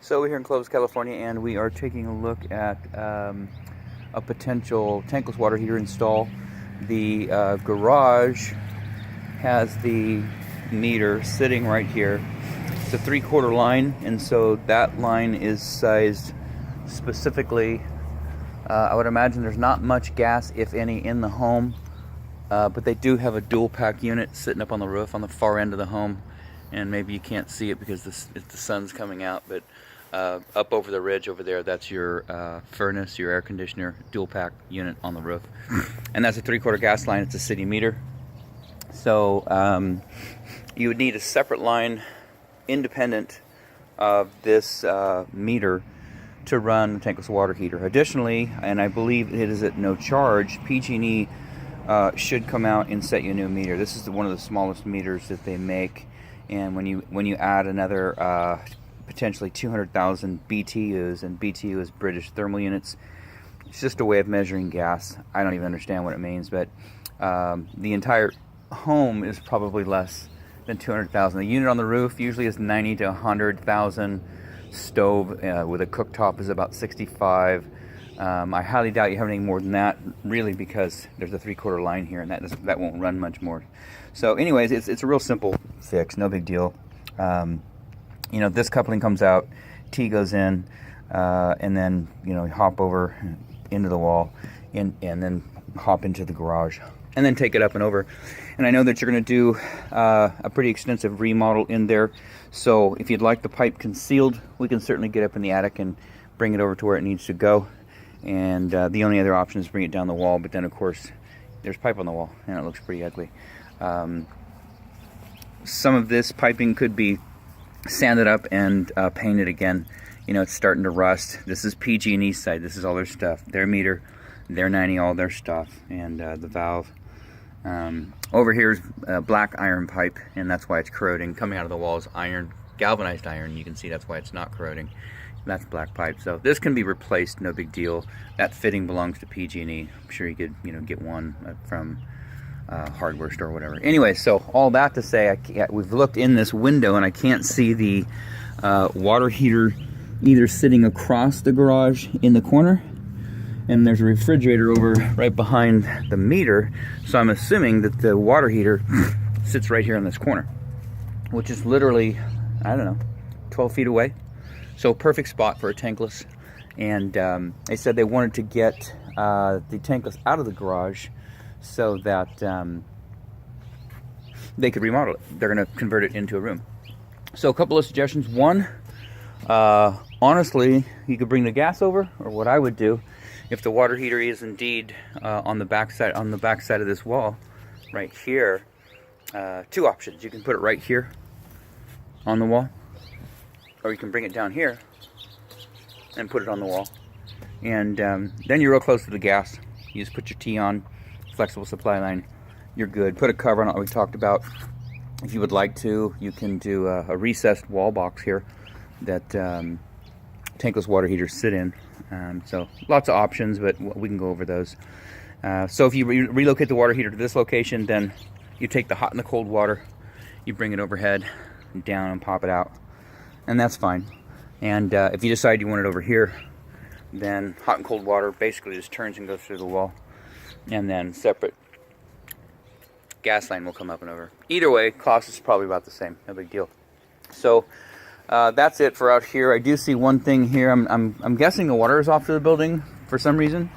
So we're here in Clovis, California, and we are taking a look at a potential tankless water heater install. The garage has the meter sitting right here. It's a 3/4 line, and so that line is sized specifically. I would imagine there's not much gas, if any, in the home, but they do have a dual pack unit sitting up on the roof on the far end of the home, and maybe you can't see it because the sun's coming out, but up over the ridge over there, that's your furnace, your air conditioner, dual pack unit on the roof. And that's a 3/4 gas line. It's a city meter. So you would need a separate line independent of this meter to run the tankless water heater. Additionally, and I believe it is at no charge, PG&E should come out and set you a new meter. This is one of the smallest meters that they make, and when you add another potentially 200,000 BTUs, and BTU is British thermal units. It's just a way of measuring gas. I don't even understand what it means, but the entire home is probably less than 200,000. The unit on the roof usually is 90 to 100,000. Stove with a cooktop is about 65. I highly doubt you have any more than that, really, because there's a 3/4 line here, and that won't run much more. So anyways, it's a real simple fix, no big deal. You know, this coupling comes out, T goes in, and then, you know, hop over into the wall and then hop into the garage and then take it up and over. And I know that you're going to do a pretty extensive remodel in there, so if you'd like the pipe concealed, we can certainly get up in the attic and bring it over to where it needs to go. And the only other option is bring it down the wall, but then of course there's pipe on the wall and it looks pretty ugly. Some of this piping could be sanded up and painted again. You know, it's starting to rust. This is PG&E side. This is all their stuff. Their meter, their 90, all their stuff, and the valve. Over here is black iron pipe, and that's why it's corroding. Coming out of the wall is iron, galvanized iron. You can see that's why it's not corroding. That's black pipe. So this can be replaced, no big deal. That fitting belongs to PG&E. I'm sure you could, you know, get one from hardware store or whatever. Anyway, so all that to say, we've looked in this window and I can't see the water heater either sitting across the garage in the corner, and there's a refrigerator over right behind the meter, so I'm assuming that the water heater sits right here in this corner, which is literally, I don't know, 12 feet away. So perfect spot for a tankless. And they said they wanted to get the tankless out of the garage so that they could remodel it. They're going to convert it into a room. So a couple of suggestions. One, honestly, you could bring the gas over, or what I would do, if the water heater is indeed on the back side of this wall, right here. Two options. You can put it right here on the wall, or you can bring it down here and put it on the wall. And then you're real close to the gas. You just put your T on, flexible supply line, you're good. Put a cover on it, like we talked about. If you would like to, you can do a recessed wall box here that tankless water heaters sit in. So lots of options, but we can go over those. So if you relocate the water heater to this location, then you take the hot and the cold water, you bring it overhead and down and pop it out, and that's fine. And if you decide you want it over here, then hot and cold water basically just turns and goes through the wall, and then separate gas line will come up and over. Either way, cost is probably about the same, no big deal. So that's it for out here. I do see one thing here. I'm guessing the water is off to the building for some reason,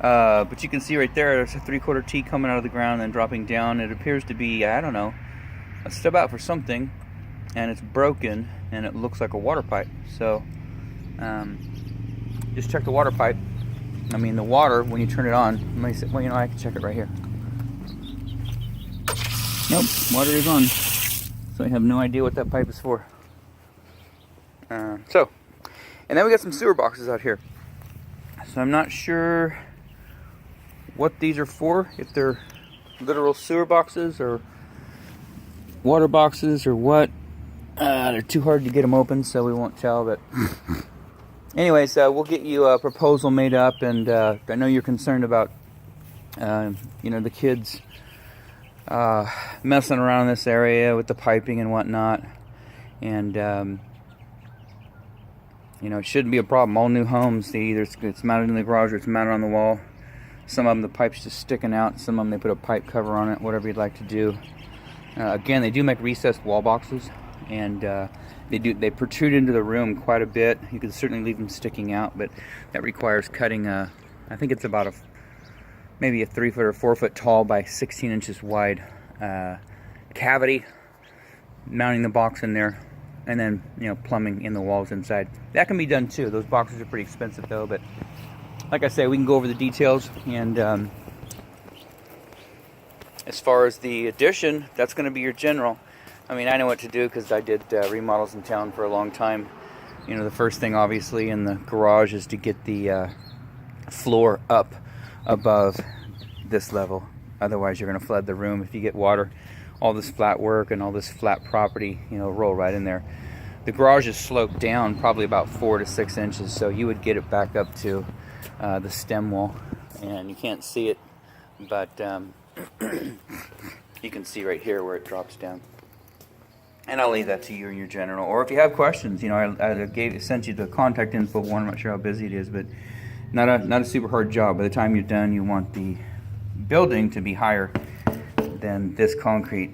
but you can see right there, there's a 3/4 T coming out of the ground and dropping down. It appears to be, I don't know, a stub out for something, and it's broken, and it looks like a water pipe. So just check the water pipe. I mean, the water, when you turn it on, well, you know, I can check it right here. Nope, water is on. So I have no idea what that pipe is for. And then we got some sewer boxes out here. So I'm not sure what these are for, if they're literal sewer boxes or water boxes or what. They're too hard to get them open, so we won't tell, but anyways, we'll get you a proposal made up, and I know you're concerned about you know, the kids messing around in this area with the piping and whatnot, and You know, it shouldn't be a problem. All new homes, they either it's mounted in the garage or it's mounted on the wall. Some of them, the pipe's just sticking out. Some of them, they put a pipe cover on it, whatever you'd like to do. Again, they do make recessed wall boxes, and they protrude into the room quite a bit. You can certainly leave them sticking out, but that requires cutting I think it's about maybe a 3 foot or 4 foot tall by 16 inches wide cavity, mounting the box in there, and then, you know, plumbing in the walls inside. That can be done too. Those boxes are pretty expensive though, but like I say, we can go over the details. And as far as the addition, that's going to be your general. I mean, I know what to do because I did remodels in town for a long time. You know, the first thing obviously in the garage is to get the floor up above this level. Otherwise, you're going to flood the room if you get water. All this flat work and all this flat property, you know, roll right in there. The garage is sloped down probably about 4 to 6 inches, so you would get it back up to the stem wall, and you can't see it, but you can see right here where it drops down. And I'll leave that to you in your general. Or if you have questions, you know, I sent you the contact info one. I'm not sure how busy it is, but not a super hard job. By the time you're done, you want the building to be higher than this concrete.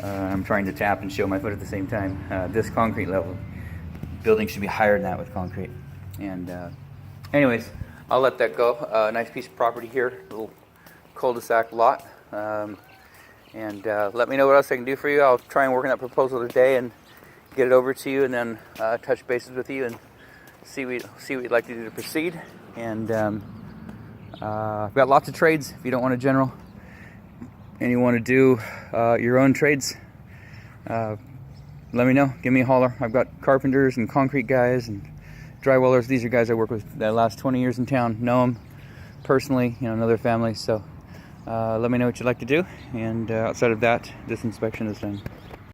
I'm trying to tap and show my foot at the same time. This concrete level. Building should be higher than that with concrete. And anyways, I'll let that go. Nice piece of property here, a little cul-de-sac lot. And let me know what else I can do for you. I'll try and work on that proposal today and get it over to you, and then touch bases with you and see what you'd like to do to proceed. And we've got lots of trades if you don't want a general and you want to do your own trades. Let me know. Give me a holler. I've got carpenters and concrete guys and drywallers. These are guys I work with the last 20 years in town. Know them personally, you know, know their families. So let me know what you'd like to do. And outside of that, this inspection is done.